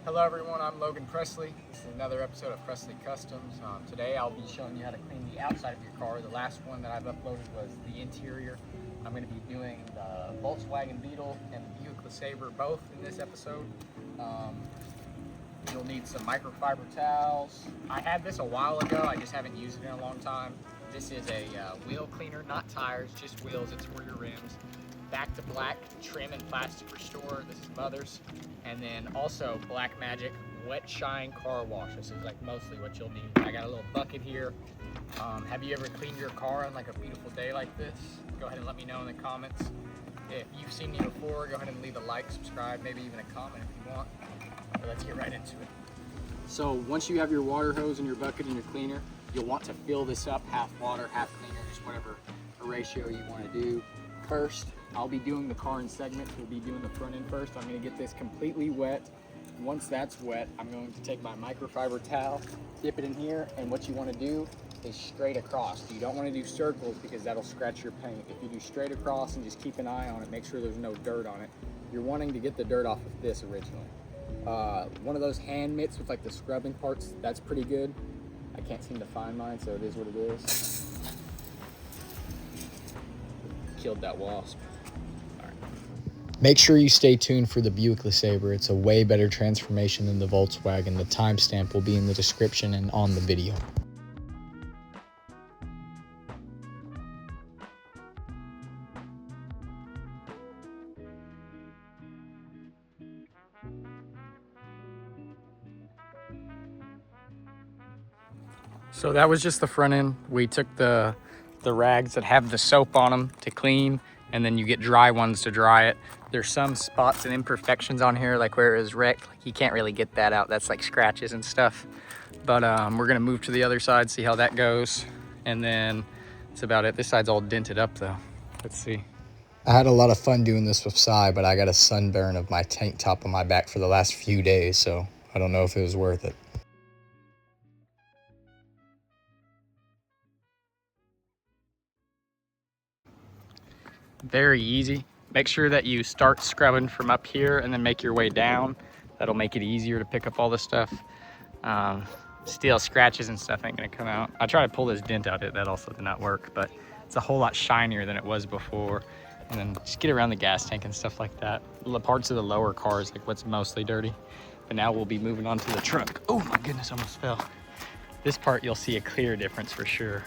Hello everyone, I'm Logan Presley. This is another episode of Presley Customs. Today I'll be showing you how to clean the outside of your car. The last one that I've uploaded was the interior. I'm going to be doing the Volkswagen Beetle and the Buick LeSabre both in this episode. You'll need some microfiber towels. I had this a while ago, I just haven't used it in a long time. This is a wheel cleaner, not tires, just wheels. It's for your rims. Back to Black Trim and Plastic Restore. This is Mother's. And then also Black Magic Wet Shine Car Wash. This is like mostly what you'll need. I got a little bucket here. Have you ever cleaned your car on like a beautiful day like this? Go ahead and let me know in the comments. If you've seen me before, go ahead and leave a like, subscribe, maybe even a comment if you want. But let's get right into it. So once you have your water hose and your bucket and your cleaner, you'll want to fill this up, half water, half cleaner, just whatever ratio you want to do. First, I'll be doing the car in segments. We'll be doing the front end first. I'm going to get this completely wet. Once that's wet, I'm going to take my microfiber towel, dip it in here, and what you want to do is straight across. You don't want to do circles because that'll scratch your paint. If you do straight across and just keep an eye on it, make sure there's no dirt on it. You're wanting to get the dirt off of this originally. One of those hand mitts with like the scrubbing parts, that's pretty good. I can't seem to find mine, so it is what it is. Killed that wasp. Make sure you stay tuned for the Buick LeSabre. It's a way better transformation than the Volkswagen. The timestamp will be in the description and on the video. So that was just the front end. We took the rags that have the soap on them to clean, and then you get dry ones to dry it. There's some spots and imperfections on here, like where it was wrecked. Like you can't really get that out. That's like scratches and stuff. But we're gonna move to the other side, see how that goes. And then that's about it. This side's all dented up though. Let's see. I had a lot of fun doing this with Cy, but I got a sunburn of my tank top on my back for the last few days, so I don't know if it was worth it. Very easy. Make sure that you start scrubbing from up here and then make your way down. That'll make it easier to pick up all this stuff. Steel scratches and stuff ain't gonna come out. I tried to pull this dent out, that also did not work, but it's a whole lot shinier than it was before. And then just get around the gas tank and stuff like that. The parts of the lower car is like what's mostly dirty. But now we'll be moving on to the trunk. Oh my goodness, almost fell. This part you'll see a clear difference for sure.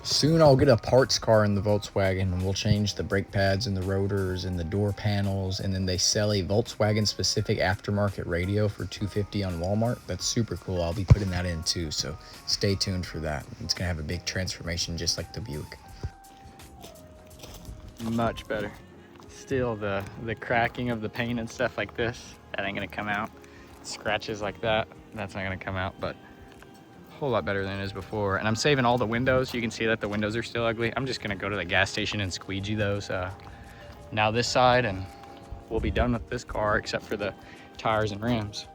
Soon I'll get a parts car in the Volkswagen, and we'll change the brake pads and the rotors and the door panels, and then they sell a Volkswagen specific aftermarket radio for $250 on Walmart. That's super cool. I'll be putting that in too, so stay tuned for that. It's gonna have a big transformation just like the Buick. Much better. Still the cracking of the paint and stuff like this, that ain't gonna come out. Scratches like that, that's not gonna come out, but whole lot better than it is before. And I'm saving all the windows. You can see that the windows are still ugly. I'm just gonna go to the gas station and squeegee those now this side, and we'll be done with this car except for the tires and rims.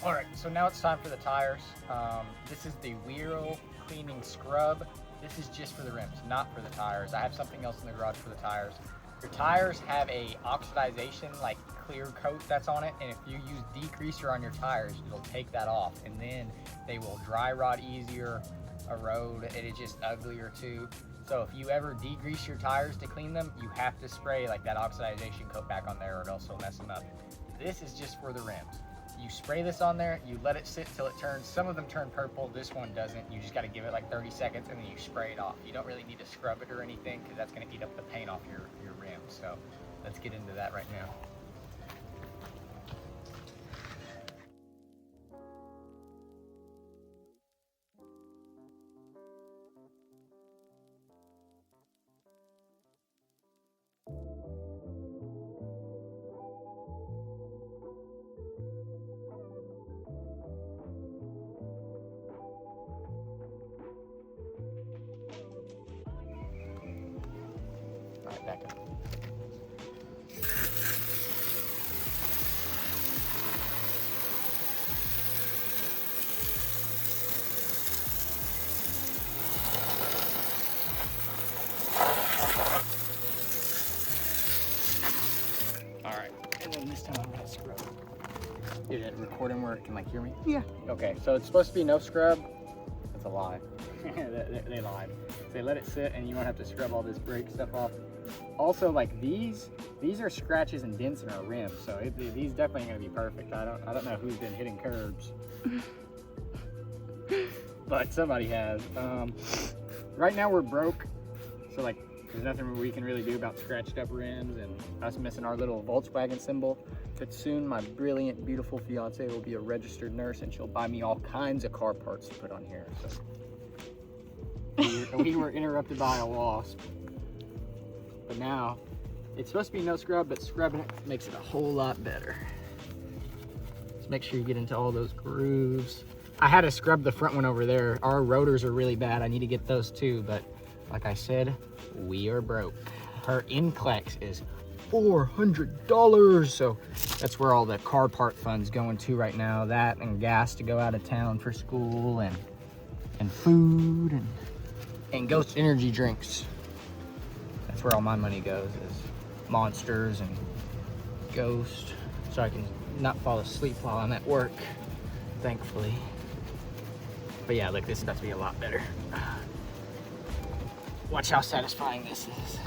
All right, so now it's time for the tires. This is the wheel cleaning scrub. This is just for the rims, not for the tires. I have something else in the garage for the tires. Your tires have a oxidization, like clear coat that's on it, and if you use degreaser on your tires, it'll take that off, and then they will dry rot easier, erode, and it's just uglier too. So if you ever degrease your tires to clean them, you have to spray like that oxidization coat back on there, or else it'll mess them up. This is just for the rims. You spray this on there, you let it sit till it turns, some of them turn purple, this one doesn't. You just gotta give it like 30 seconds and then you spray it off. You don't really need to scrub it or anything because that's gonna eat up the paint off your rim. So let's get into that right now. back up. All right, and then this time I'm gonna scrub. Did it recording where it can like hear me? Yeah. Okay, so it's supposed to be no scrub. That's a lie. they lied. They let it sit and you won't have to scrub all this brake stuff off. Also, like these are scratches and dents in our rims, so these definitely gonna be perfect. I don't know who's been hitting curbs, but somebody has. Right now we're broke, so like there's nothing we can really do about scratched up rims and us missing our little Volkswagen symbol. But soon my brilliant, beautiful fiance will be a registered nurse and she'll buy me all kinds of car parts to put on here. So we were interrupted by a wasp. But now, it's supposed to be no scrub, but scrubbing it makes it a whole lot better. Just make sure you get into all those grooves. I had to scrub the front one over there. Our rotors are really bad. I need to get those too, but like I said, we are broke. Her NCLEX is $400, so that's where all the car part funds going to right now. That and gas to go out of town for school and food and Ghost energy drinks. That's where all my money goes, is Monsters and Ghost, so I can not fall asleep while I'm at work, thankfully. But yeah, look, this is about to be a lot better. Watch how satisfying this is.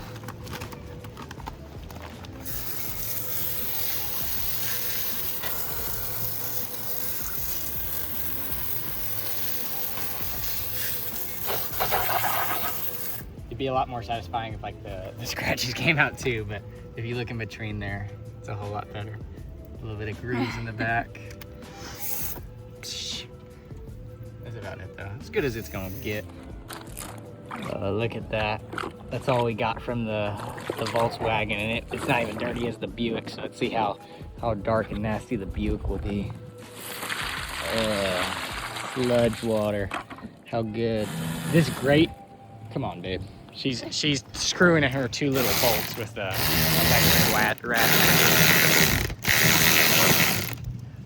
It'd be a lot more satisfying if like the scratches came out too, but if you look in between there, it's a whole lot better. A little bit of grooves in the back. That's about it though. As good as it's gonna get. Look at that. That's all we got from the Volkswagen, and it's not even dirty as the Buick, so let's see how dark and nasty the Buick will be. Sludge water. How good. This grate, come on, dude. She's screwing in her 2 little bolts with the electric ratchet.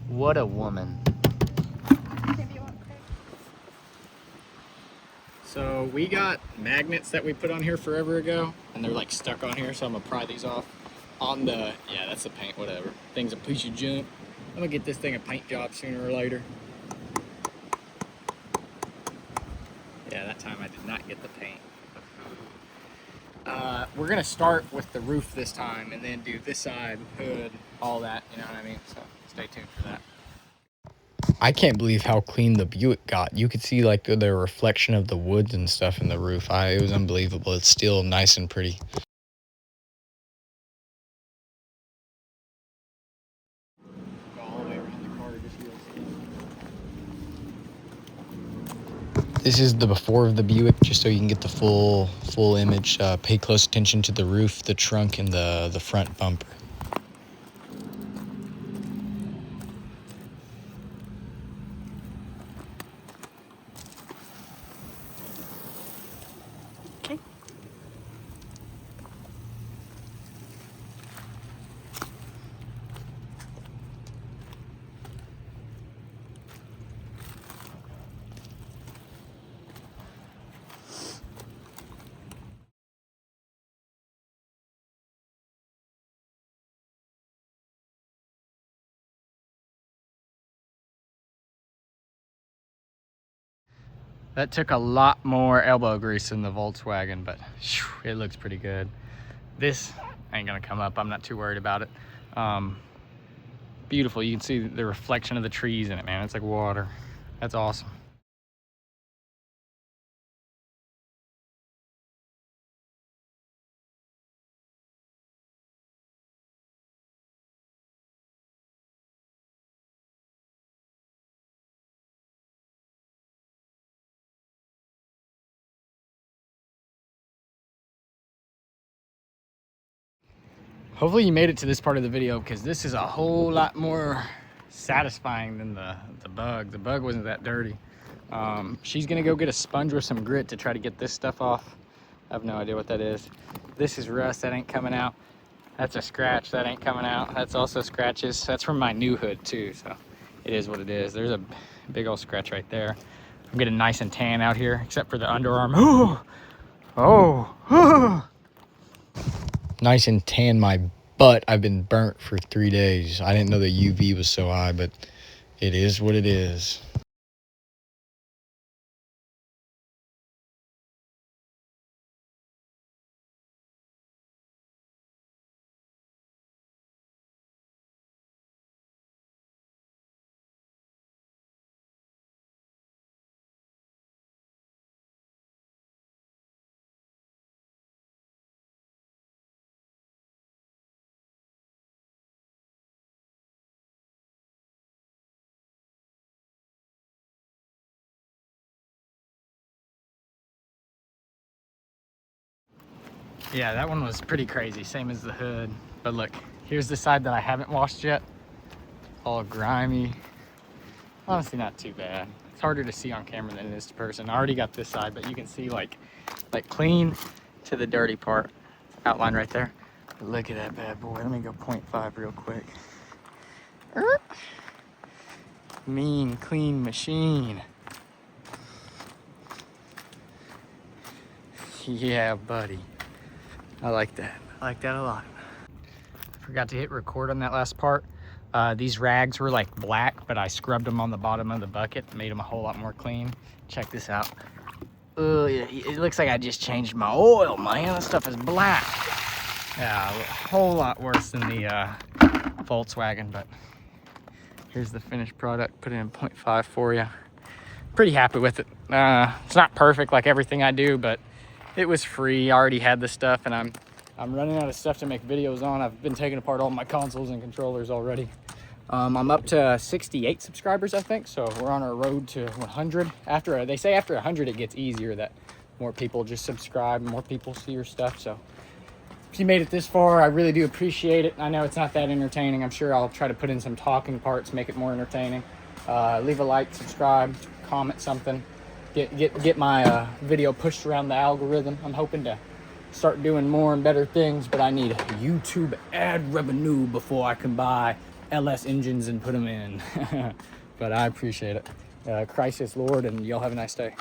What a woman. So we got magnets that we put on here forever ago, and they're like stuck on here, so I'm gonna pry these off. On the, yeah, that's the paint, whatever. Thing's a piece of junk. I'm gonna get this thing a paint job sooner or later. Yeah, that time I did not get the paint. We're gonna start with the roof this time and then do this side, hood, all that, you know what I mean? So stay tuned for that. I can't believe how clean the Buick got. You could see like the reflection of the woods and stuff in the roof. It was unbelievable. It's still nice and pretty. This is the before of the Buick, just so you can get the full image. Pay close attention to the roof, the trunk, and the front bumper. Okay. That took a lot more elbow grease than the Volkswagen, but whew, it looks pretty good. This ain't gonna come up. I'm not too worried about it. Beautiful. You can see the reflection of the trees in it, man. It's like water. That's awesome. Hopefully you made it to this part of the video, because this is a whole lot more satisfying than the Bug. The Bug wasn't that dirty. She's gonna go get a sponge with some grit to try to get this stuff off. I have no idea what that is. This is rust, that ain't coming out. That's a scratch, that ain't coming out. That's also scratches. That's from my new hood too, so it is what it is. There's a big old scratch right there. I'm getting nice and tan out here, except for the underarm. Oh. Nice and tan my butt. I've been burnt for 3 days. I didn't know the UV was so high, but it is what it is. Yeah, that one was pretty crazy, same as the hood. But look, here's the side that I haven't washed yet. All grimy. Honestly, not too bad. It's harder to see on camera than it is to person. I already got this side, but you can see like clean to the dirty part outline right there. But look at that bad boy. Let me go 0.5 real quick. Mean, clean machine. Yeah, buddy. I like that. I like that a lot. Forgot to hit record on that last part. These rags were like black, but I scrubbed them on the bottom of the bucket, made them a whole lot more clean. Check this out. It looks like I just changed my oil, man. This stuff is black. Yeah, a whole lot worse than the Volkswagen, but here's the finished product. Put it in 0.5 for you. Pretty happy with it. It's not perfect like everything I do, but it was free. I already had the stuff, and I'm running out of stuff to make videos on. I've been taking apart all my consoles and controllers already. I'm up to 68 subscribers, I think, so we're on our road to 100. They say after 100 it gets easier, that more people just subscribe, more people see your stuff. So if you made it this far, I really do appreciate it. I know it's not that entertaining. I'm sure I'll try to put in some talking parts, make it more entertaining. Leave a like, subscribe, comment something. Get my video pushed around the algorithm. I'm hoping to start doing more and better things, but I need YouTube ad revenue before I can buy LS engines and put them in. But I appreciate it. Christ is Lord, and y'all have a nice day.